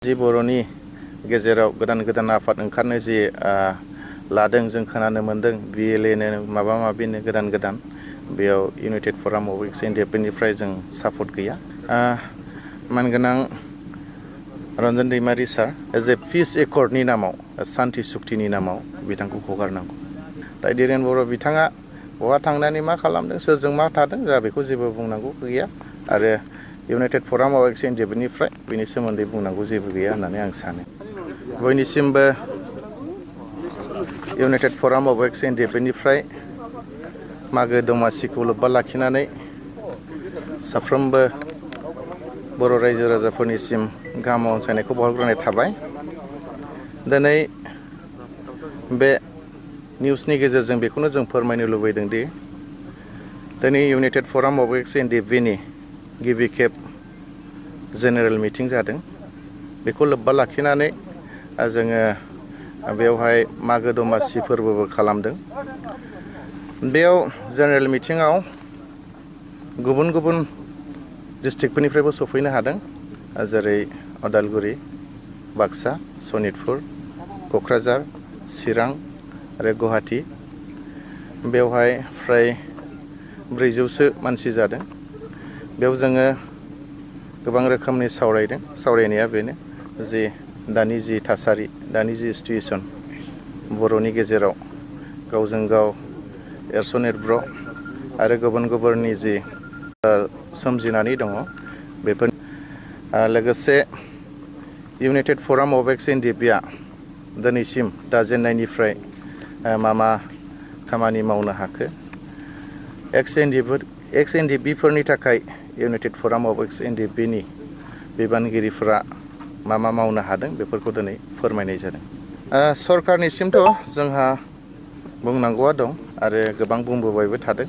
जि बर'नि गेजेराव गोदान आफाद ओंखारनो जि लादों जों खोनानो मोन्दों BLA माबा माबिनो गोदान बेयाव इउनाइटेड फराम अफ एक्स एनडिएफबीनिफ्राय जों सापर्ट गैया। मानगोनां रन्जन दैमारि सार एज ए पिस एकर्डनि नामाव सान्ति सुक्तिनि नामाव बिथांखौ हगारनांगौ। दा धीरेन बर' बिथाङा बहा थांनानै मा खालामदों सोरजों मा थादों जोंहा बेखौ जेबो बुंनांगौ गैया आरो इउनाइटेड फराम अफ एक्स एनडिएफबीनिफ्राय बेनि सोमोन्दै बुंनांगौ जेबो गैया होननानै आं सानो। बयनिसिमबो इउनाइटेड फराम अफ एक्स एनडिएफबीनिफ्राय मागो दमासिखौ लोब्बा लाखिनानै साफ्रोमबो बर' रायजो राजाफोरनिसिम गाहाम अनसायनायखौ बावहरग्रोनाय थाबाय। दिनै बे निउसनि गेजेरजों बेखौनो जों फोरमायनो लुबैदों दि दिनै इउनाइटेड फराम अफ एक्स एनडिएफबीनि गिबि खेब जेनेरेल मिटिं जादों। बेखौ लोब्बा लाखिनानै जोङो बेवहाय मागो दमासि फोरबोबो खालामदों। बेयाव जेनेरेल मिटिङाव गुबुन डिस्ट्रिक्टफोरनिफ्रायबो सफैनो हादों, जेरै उदालगुरि, बाक्सा, सनितपुर, क'क्राझार, चिरां आरो गुवाहाटि। बेवहाय फ्राय 400सो मानसि जादों। बेयाव जोङो गोबां रोखोमनि सावरायनाया बेनो जे दानि जि थासारि, दानि जि सिटुएसन बर'नि गेजेराव गावजों गाव एरसन एरब्र आरो गुबुननि जि सोमजिनानै दङ बेफोर लोगोसे इउनाइटेड फराम अफ एक्स एनडिएफबीआ दिनैसिम दाजेननायनिफ्राय मा खामानि मावनो हाखो, एक्स एनडिएफबीफोरनि थाखाय इउनाइटेड फराम अफ एक्स एनडिएफबीनि बिबानगिरिफोरा मा मावनो हादों बेफोरखौ दिनै फोरमायनाय जादों। सरकारनिसिमथ' जोंहा बुंनांगौआ दं आरो गोबां बुंबोबायबो थादों।